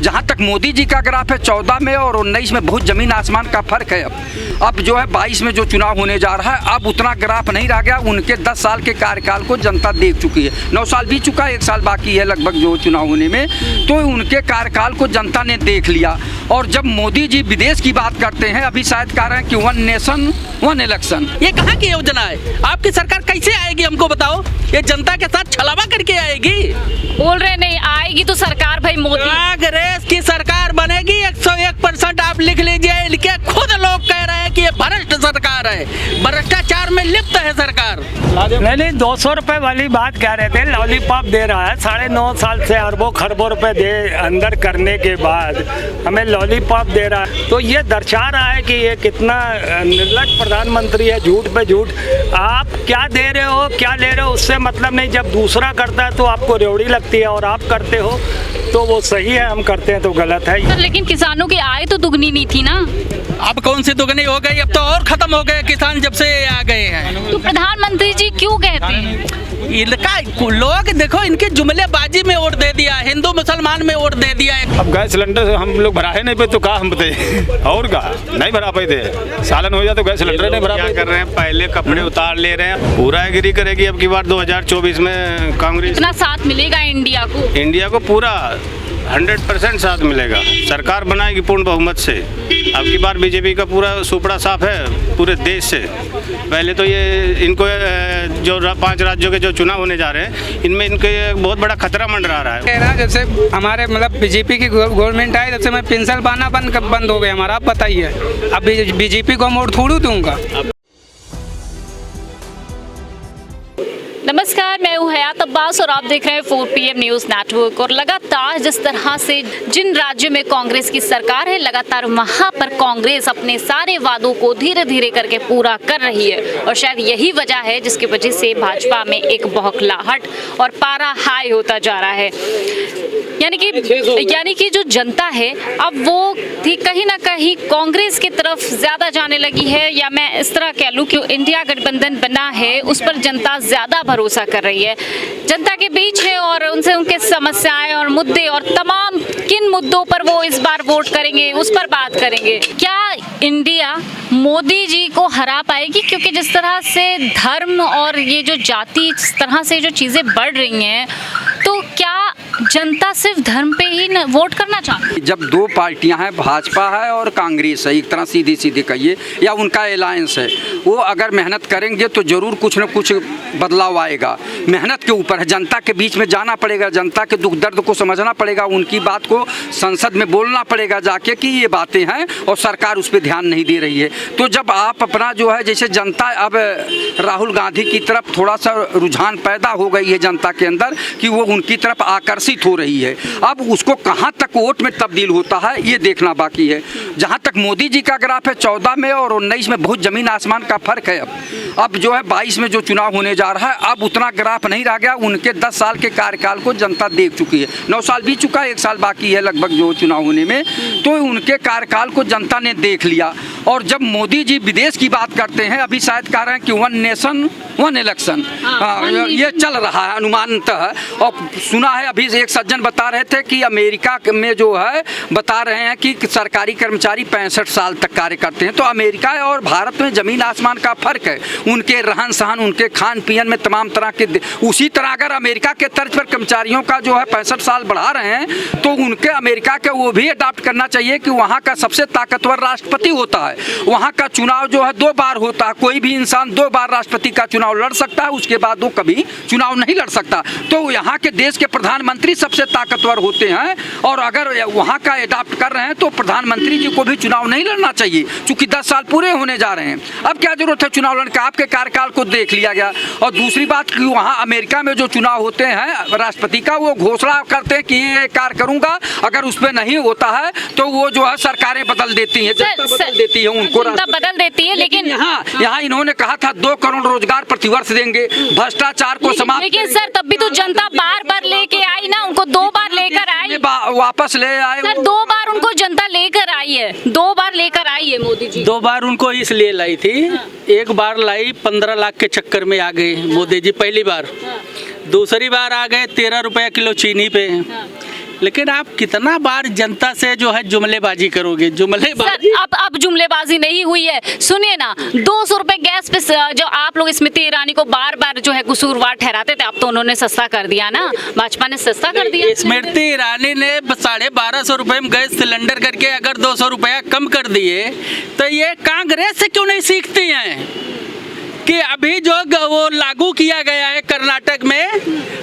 जहाँ तक मोदी जी का ग्राफ है 14 में और 19 में बहुत ज़मीन आसमान का फर्क है। अब जो है 22 में जो चुनाव होने जा रहा है, अब उतना ग्राफ नहीं रह गया। उनके 10 साल के कार्यकाल को जनता देख चुकी है। 9 साल बीत चुका है, 1 साल बाकी है लगभग जो चुनाव होने में, तो उनके कार्यकाल को जनता ने देख लिया। और जब मोदी जी विदेश की बात करते हैं, अभी शायद कह रहे हैं कि 1 नेशन 1 इलेक्शन, ये कहाँ की योजना है? आपकी सरकार कैसे आएगी हमको बताओ? ये जनता के साथ छलावा करके आएगी? बोल रहे नहीं आएगी तो सरकार भाई मोदी कांग्रेस की सरकार बनेगी 101%। आप लिख लीजिए, इनके खुद लोग कह रहे हैं कि ये भ्रष्ट सरकार है, भ्रष्टाचार में लिप्त है सरकार। नहीं 200 रुपए वाली बात कह रहे थे, लॉलीपॉप दे रहा है। 9.5 साल से अरबों खरबों रुपए दे अंदर करने के बाद हमें लॉलीपॉप दे रहा है, तो ये दर्शा रहा है कि ये कितना निर्लज प्रधानमंत्री है। झूठ पे झूठ, आप क्या दे रहे हो क्या ले रहे हो उससे मतलब नहीं। जब दूसरा करता है तो आपको रेवड़ी लगती है, और आप करते हो तो वो सही है, हम करते हैं तो गलत है। लेकिन किसानों की आय तो दुगनी नहीं थी ना। अब कौन सी दुगनी हो गई? अब तो और खत्म हो गए किसान जब से आ गए हैं। तो प्रधानमंत्री जी क्यों कहते हैं? इनका लोग देखो, इनके जुमलेबाजी में वोट दे दिया, हिंदू मुसलमान में वोट दे दिया है। अब गैस सिलेंडर हम लोग भरा है नहीं पे तो कहा हम बताए और का नहीं भरा पाए थे। सालन हो जाए तो गैस सिलेंडर नहीं भरा पाए। कर रहे हैं, पहले कपड़े उतार ले रहे हैं। पूरा एग्री करेगी अब की बार 2024 में कांग्रेस। कितना साथ मिलेगा इंडिया को पूरा 100% साथ मिलेगा। सरकार बनाएगी पूर्ण बहुमत से। अब की बार बीजेपी का पूरा सुपड़ा साफ है पूरे देश से। पहले तो ये इनको जो 5 राज्यों के जो चुनाव होने जा रहे हैं, इनमें इनके बहुत बड़ा खतरा मंडरा रहा है। कह रहा है जब से हमारे मतलब बीजेपी की गवर्नमेंट आई तब से मैं पेंशन पाना बंद हो गया हमारा। आप बताइए, अब बीजेपी को हम वोट थोड़ी दूंगा। नमस्कार, मैं हूँ हयात अब्बास और आप देख रहे हैं 4 PM न्यूज़ नेटवर्क। और लगातार जिस तरह से जिन राज्यों में कांग्रेस की सरकार है, लगातार वहाँ पर कांग्रेस अपने सारे वादों को धीरे धीरे करके पूरा कर रही है। और शायद यही वजह है जिसकी वजह से भाजपा में एक बौखलाहट और पारा हाई होता जा रहा है। यानी कि जो जनता है अब वो कहीं ना कहीं कांग्रेस की तरफ ज़्यादा जाने लगी है, या मैं इस तरह कह लूँ कि इंडिया गठबंधन बना है उस पर जनता ज़्यादा भरोसा कर रही है। जनता के बीच है और उनसे उनके समस्याएं और मुद्दे और तमाम किन मुद्दों पर वो इस बार वोट करेंगे उस पर बात करेंगे। क्या इंडिया मोदी जी को हरा पाएगी? क्योंकि जिस तरह से धर्म और ये जो जाति इस तरह से जो चीज़ें बढ़ रही हैं, तो क्या जनता सिर्फ धर्म पे ही वोट करना चाहती है? जब 2 पार्टियां हैं, भाजपा है और कांग्रेस है, एक तरह सीधी सीधी कहिए, या उनका अलायंस है, वो अगर मेहनत करेंगे तो जरूर कुछ न कुछ बदलाव आएगा। मेहनत के ऊपर है, जनता के बीच में जाना पड़ेगा, जनता के दुख दर्द को समझना पड़ेगा, उनकी बात को संसद में बोलना पड़ेगा जाके कि ये बातें हैं और सरकार उस पर ध्यान नहीं दे रही है। तो जब आप अपना जो है, जैसे जनता अब राहुल गांधी की तरफ थोड़ा सा रुझान पैदा हो गई है जनता के अंदर कि वो उनकी तरफ आकर्षित हो रही है। अब उसको कहाँ तक वोट में तब्दील होता है ये देखना बाकी है। जहाँ तक मोदी जी का ग्राफ है 14 में और 19 में बहुत ज़मीन आसमान का फर्क है। अब जो है 22 में जो चुनाव होने जा रहा है, अब उतना ग्राफ नहीं रह गया। उनके 10 साल के कार्यकाल को जनता देख चुकी है। 9 साल बीत चुका है, 1 साल बाकी है लगभग जो चुनाव होने में, तो उनके कार्यकाल को जनता ने देख लिया। और जब मोदी जी विदेश की बात करते हैं, अभी शायद कह रहे हैं कि 1 नेशन 1 इलेक्शन, ये चल रहा है अनुमानतः। और सुना है अभी एक सज्जन बता रहे थे कि अमेरिका में जो है बता रहे हैं कि सरकारी कर्मचारी 65 साल तक कार्य करते हैं। तो अमेरिका और भारत में ज़मीन आसमान का फ़र्क है, उनके रहन सहन, उनके खान पीन में तमाम तरह के। उसी तरह अगर अमेरिका के तर्ज पर कर्मचारियों का जो है 65 साल बढ़ा रहे हैं, तो उनके अमेरिका के वो भी अडॉप्ट करना चाहिए कि वहाँ का सबसे ताकतवर राष्ट्रपति होता है, वहाँ का चुनाव जो है 2 बार होता है। कोई भी इंसान 2 बार राष्ट्रपति का चुनाव लड़ सकता है, उसके बाद वो कभी चुनाव नहीं लड़ सकता। तो यहाँ के देश के प्रधानमंत्री सबसे ताकतवर होते हैं, और अगर वहाँ का अडॉप्ट कर रहे हैं तो प्रधानमंत्री जी को भी चुनाव नहीं लड़ना चाहिए, क्योंकि 10 साल पूरे होने जा रहे हैं। अब क्या जरूरत है चुनाव लड़ने का? आपके कार्यकाल को देख लिया गया। और दूसरी बात कि वहाँ अमेरिका में जो चुनाव होते हैं राष्ट्रपति का, वो घोषणा करते हैं कि ये कार्य करूँगा, अगर उस पर नहीं होता है तो वो जो है सरकारें बदल देती हैं, बदल देती है उनको, बदल देती है। लेकिन यहाँ इन्होंने कहा था 2 करोड़ रोजगार प्रतिवर्ष देंगे, भ्रष्टाचार को समाप्त। लेकिन सर तब भी तो जनता बार लेके आई ना, उनको 2 बार लेकर आई, वापस ले आए सर। 2 बार उनको जनता लेकर आई है, 2 बार लेकर आई है मोदी जी। 2 बार उनको इसलिए लाई थी, एक बार लाई 15 लाख के चक्कर में आ गए मोदी जी पहली बार, दूसरी बार आ गए 13 रुपये किलो चीनी पे, लेकिन आप कितना बार जनता से जो है जुमलेबाजी करोगे? जुमलेबाजी सर अब जुमलेबाजी नहीं हुई है। सुनिए ना, 200 रुपए गैस पे जो आप लोग स्मृति ईरानी को बार बार जो है कसूरवार ठहराते थे, अब तो उन्होंने सस्ता कर दिया ना, भाजपा ने सस्ता कर दिया। स्मृति ईरानी ने 1250 रुपए में गैस सिलेंडर करके अगर 200 रुपया कम कर दिए तो ये कांग्रेस से क्यों नहीं सीखती हैं कि अभी जो वो लागू किया गया है कर्नाटक में,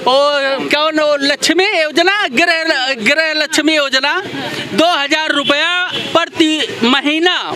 वो कौन वो लक्ष्मी योजना, गृह लक्ष्मी योजना, 2000 रुपया प्रति महीना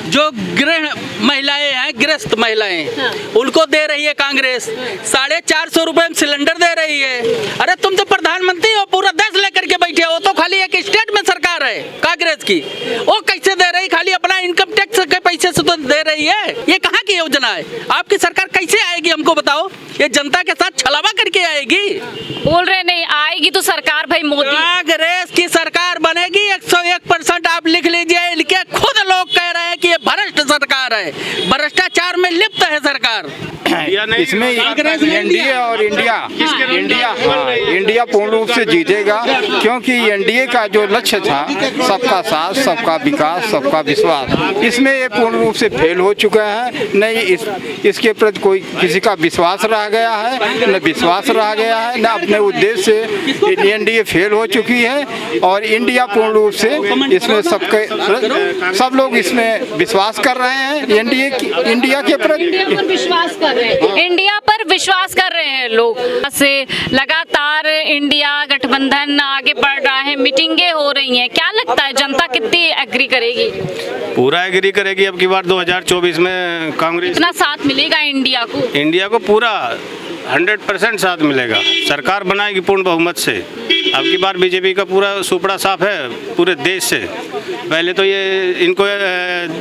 जो गृह महिलाएं हैं, गृहस्थ महिलाएं, उनको दे रही है कांग्रेस। 450 रुपए में सिलेंडर दे रही है। अरे तुम तो प्रधानमंत्री हो, पूरा 10 लेकर के बैठे हो, तो खाली एक स्टेट में सरकार है कांग्रेस की, वो कैसे दे रही? खाली अपना इनकम टैक्स के पैसे से तो दे रही है। ये कहाँ की योजना है? आपकी सरकार कैसे आएगी हमको बताओ? ये जनता के साथ छलावा करके आएगी? बोल रहे नहीं आएगी तो सरकार भाई मोदी कांग्रेस की सरकार बनेगी 101%। आप लिख लीजिए, इनके खुद लोग कह रहे हैं कि ये भ्रष्ट सरकार है, भ्रष्टाचार में लिप्त है सरकार। इसमें एनडीए और इंडिया पूर्ण रूप से जीतेगा, क्योंकि एनडीए का जो लक्ष्य था सबका साथ, सबका विकास, सबका विश्वास, इसमें ये पूर्ण रूप से फेल हो चुका है। नहीं इसके प्रति कोई किसी का विश्वास रह गया है, न विश्वास रह गया है, न अपने उद्देश्य से एनडीए फेल हो चुकी है। और इंडिया पूर्ण रूप से इसमें सब लोग इसमें विश्वास कर रहे हैं इंडिया के प्रति विश्वास कर रहे हैं, इंडिया पर विश्वास कर रहे हैं लोग। से लगातार इंडिया गठबंधन आगे बढ़ रहा है, मीटिंगें हो रही हैं, क्या लगता है जनता कितनी एग्री करेगी? पूरा एग्री करेगी। अब की बार 2024 में कांग्रेस कितना साथ मिलेगा इंडिया को पूरा 100% साथ मिलेगा। सरकार बनाएगी पूर्ण बहुमत से। अब की बार बीजेपी का पूरा सुपड़ा साफ है पूरे देश से। पहले तो ये इनको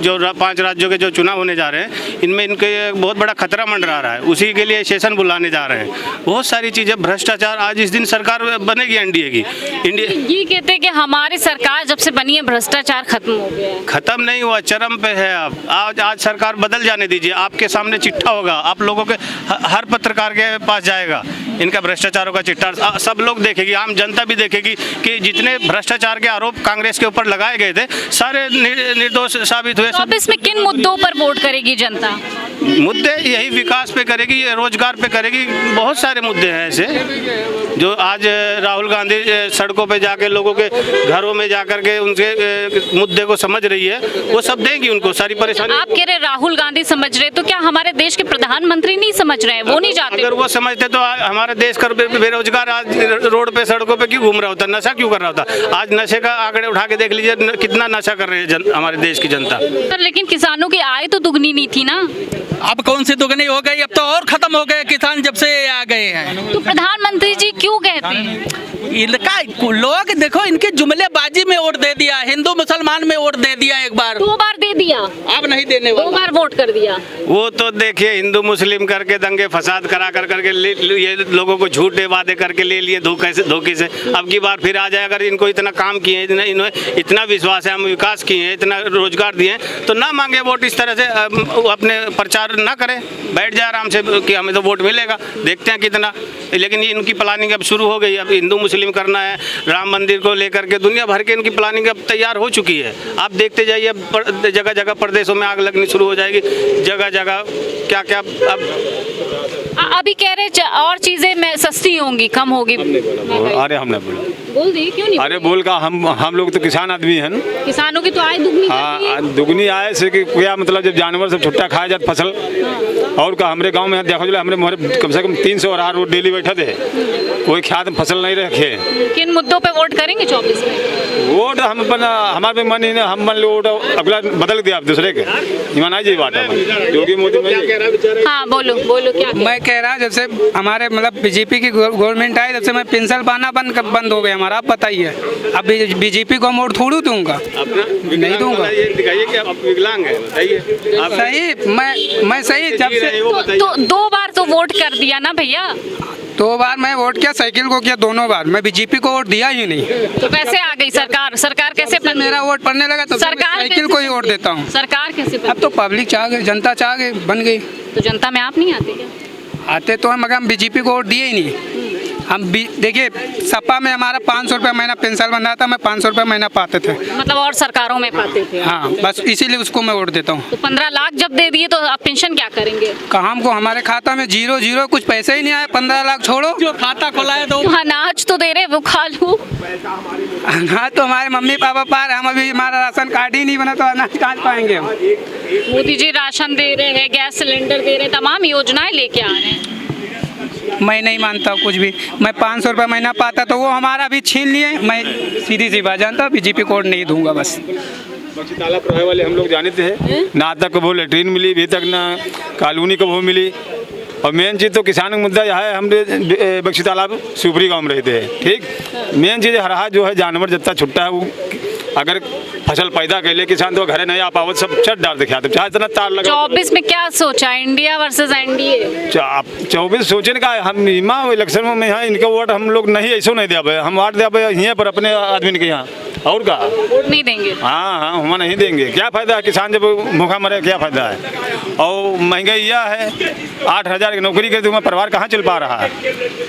जो 5 राज्यों के जो चुनाव होने जा रहे हैं, इनमें इनके बहुत बड़ा खतरा मंडरा रहा है, उसी के लिए सेशन बुलाने जा रहे हैं। बहुत सारी चीज़ें, भ्रष्टाचार, आज इस दिन सरकार बनेगी एनडीए की। ये कहते हैं कि हमारी सरकार जब से बनी है भ्रष्टाचार खत्म हो गया है। खत्म नहीं हुआ, चरम पे है। अब आज सरकार बदल जाने दीजिए, आपके सामने चिट्ठा होगा, आप लोगों के हर पत्रकार के पास जाएगा इनका भ्रष्टाचारों का चिट्ठा, सब लोग देखेगी, आम जनता भी देखेगी कि जितने भ्रष्टाचार के आरोप कांग्रेस के ऊपर लगाए गए थे सारे निर्दोष साबित हुए। अब इसमें किन मुद्दों पर वोट करेगी जनता? मुद्दे यही विकास पे करेगी, रोजगार पे करेगी। बहुत सारे मुद्दे हैं ऐसे जो आज राहुल गांधी सड़कों पे जाके लोगों के घरों में जाकर के उनके मुद्दे को समझ रही है, वो सब देंगी उनको सारी परेशानी। आप कह रहे राहुल गांधी समझ रहे, तो क्या हमारे देश के प्रधानमंत्री नहीं समझ रहे हैं? वो नहीं जाते? अगर वो समझते तो हमारे देश का बेरोजगार आज रोड पे सड़कों पे क्यों घूम रहा होता, नशा क्यों कर रहा होता? आज नशे का आंकड़े उठा के देख लीजिए, कितना नशा कर रहे हैं हमारे देश की जनता। लेकिन किसानों की आय तो दुगनी नहीं थी ना? अब कौन सी दुगनी हो गई? अब तो और खत्म हो गए किसान जब से आ गए हैं। तो प्रधानमंत्री जी क्यों कहते हैं? इनका लोग देखो, इनके जुमलेबाजी में वोट दे दिया, हिंदू मुसलमान में वोट दे दिया, एक बार 2 बार दे दिया, अब नहीं देने वाला। 2 बार वोट कर दिया। वो तो देखिए हिंदू मुस्लिम करके दंगे फसाद करा करके ये लोगों को झूठे वादे करके ले लिए धोखे से। अब की बार फिर आ जाए, अगर इनको इतना काम किए, इन्होंने इतना विश्वास है, हम विकास किए हैं, इतना रोजगार दिए, तो ना मांगे वोट इस तरह से, अपने प्रचार ना करें, बैठ जाए आराम से कि हमें तो वोट मिलेगा, देखते हैं कितना। लेकिन इनकी प्लानिंग अब शुरू हो गई, अब हिंदू मुस्लिम करना है, राम मंदिर को लेकर के दुनिया भर के इनकी प्लानिंग अब तैयार हो चुकी है। आप देखते जाइए, जगह जगह प्रदेशों में आग लगनी शुरू हो जाएगी, जगह जगह क्या क्या। अब अभी कह रहे और चीजें में सस्ती होंगी, कम होगी। अरे हमने बोल दी क्यों नहीं? अरे बोल का हम लोग तो किसान आदमी हैं, किसानों की तो आय दुगनी। हाँ दुगनी आय से कि क्या मतलब, जब जानवर सब छुट्टा खाया जाता फसल। और का हमारे गांव में देखो जो हमारे कम से कम 300 और रोड डेली बैठे थे, कोई ख्यात फसल नहीं रखे। किन मुद्दों पे वोट करेंगे 24 में? वोट हम हमारे मन ही हम मन वोट अगला बदल दिया दूसरे के ईमान जी बात योगी मोदी में। हाँ बोलो क्या मैं कह रहा जब से हमारे मतलब बीजेपी की गवर्नमेंट आई, तब से मैं पेंशन पाना बंद हो गया हमारा। आप बताइए, अब बीजेपी को वोट थोड़ी दूंगा, नहीं दूंगा। दिखाइए कि आप विकलांग हैं, बताइए। सही, मैं सही जब से तो 2 बार तो वोट कर दिया ना भैया। 2 बार मैं वोट किया, साइकिल को किया, दोनों बार मैं बीजेपी को वोट दिया ही नहीं। तो कैसे आ गई सरकार कैसे मेरा वोट पड़ने लगा तो सरकार साइकिल को ही वोट देता हूँ। सरकार कैसे अब तो पब्लिक चाह गई, जनता चाह गई, बन गई। तो जनता में आप नहीं आते क्या? आते तो हैं, मगर हम बीजेपी को वोट दिए ही नहीं। देखिए सपा में हमारा 500 रुपये महीना पेंशन बन रहा था, मैं 500 रुपये महीना पाते थे। मतलब और सरकारों में पाते थे। हाँ, बस इसीलिए उसको मैं वोट देता हूँ। तो 15 लाख जब दे दिए तो आप पेंशन क्या करेंगे? कहाँ हमको, हमारे खाता में 0 कुछ पैसे ही नहीं आए। 15 लाख छोड़ो, जो खाता खोला है तो अनाज तो दे रहे वो खा लूँ। हाँ तो हमारे मम्मी पापा पार, हम अभी हमारा राशन कार्ड ही नहीं बना तो अनाज कहाँ पाएंगे हम। मोदी जी राशन दे रहे हैं, गैस सिलेंडर दे रहे हैं, तमाम योजनाएं लेके आ रहे हैं। मैं नहीं मानता हूँ कुछ भी। मैं 500 रुपये महीना पाता तो वो हमारा भी छीन लिए। मैं सीधी सी बात जानता हूँ, बीजेपी को वोट नहीं दूंगा बस। बख्शी तालाब रहे वाले हम लोग जानते हैं ना, आज तक वो लेटरिन मिली अभी तक ना कॉलोनी को वो मिली। और मेन चीज़ तो किसान का मुद्दा यह है, हम बख्शी तालाब सुपरी गाँव में रहते हैं, ठीक। मेन चीज़ हर जो है जानवर जितना छुट्टा है वो अगर फसल पैदा कर ले किसान तो घरे नहीं आ पावत, सब चट डाल दिखा दे, चाहे इतना तार लगा। 24 में क्या सोचा, इंडिया वर्सेस एनडीए? 24 सोचने का हम इलेक्शन में यहाँ इनका वोट हम लोग नहीं ऐसा नहीं दिया, हम वोट दिया यहाँ पर अपने आदमी के यहाँ, और का वोट नहीं देंगे। हाँ हम नहीं देंगे। क्या फायदा है, किसान जब भूखा मरे क्या फायदा है। और महंगाई यह है, 8,000 की नौकरी करते हुए परिवार कहाँ चल पा रहा है?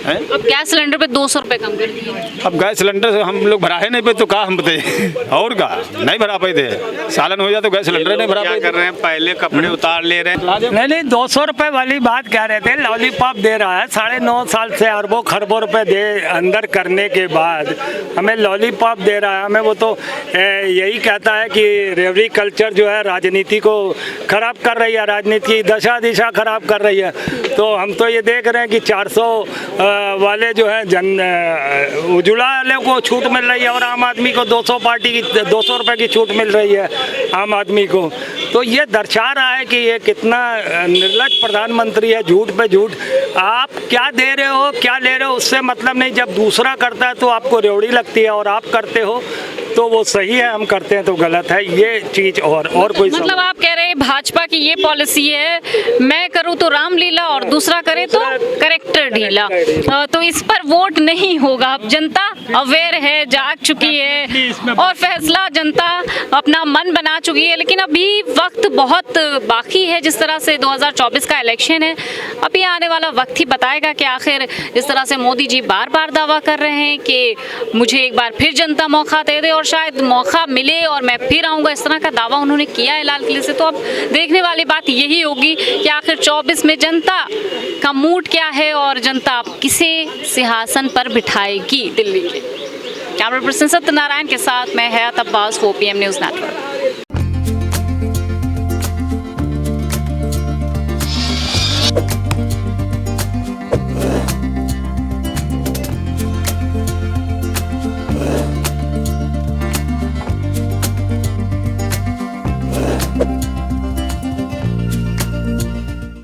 अब गैस सिलेंडर पे 200 रुपये कम कर दिए। अब गैस सिलेंडर से हम लोग भरा ही नहीं पे तो कहा हम बताए, और का नहीं भरा पाए थे, सालन हो जाए तो गैस सिलेंडर नहीं भरा क्या पाए। कर रहे हैं, पहले कपड़े उतार ले रहे हैं। नहीं 200 रुपए वाली बात कह रहे थे, लॉलीपॉप दे रहा है 9.5 साल से, अरबों खरबों रुपए दे अंदर करने के बाद हमें लॉलीपॉप दे रहा है। हमें वो तो यही कहता है कि रेवरी कल्चर जो है राजनीति को खराब कर रही है, राजनीति की दशा दिशा खराब कर रही है। तो हम तो ये देख रहे हैं कि 400 वाले जो है उज्ज्वला वाले को छूट मिल रही है और आम आदमी को 200 पार्टी की 200 रुपये की छूट मिल रही है आम आदमी को। तो ये दर्शा रहा है कि ये कितना निर्लज प्रधानमंत्री है, झूठ पे झूठ। आप क्या दे रहे हो क्या ले रहे हो उससे मतलब नहीं, जब दूसरा करता है तो आपको रेवड़ी लगती है और आप करते हो तो वो सही है, हम करते हैं तो गलत है, ये चीज़। और कोई मतलब आप कह रहे हैं भाजपा की ये पॉलिसी है, मैं करूं तो रामलीला और दूसरा करे तो करेक्टर ढीला, तो इस पर वोट नहीं होगा। अब जनता अवेयर है, जाग चुकी है और फैसला जनता अपना मन बना चुकी है। लेकिन अभी वक्त बहुत बाकी है, जिस तरह से 2024 का इलेक्शन है, अभी आने वाला वक्त ही बताएगा कि आखिर इस तरह से मोदी जी बार बार दावा कर रहे हैं कि मुझे एक बार फिर जनता मौका दे दे और शायद मौका मिले और मैं फिर आऊँगा, इस तरह का दावा उन्होंने किया है लाल किले से। तो अब देखने वाली बात यही होगी कि आखिर 24 में जनता का मूड क्या है और जनता किसे सिंहासन पर बिठाएगी दिल्ली के। कैमरा पर्सन सत्यनारायण के साथ मैं हयात अब्बास, 4PM न्यूज़ नेटवर्क।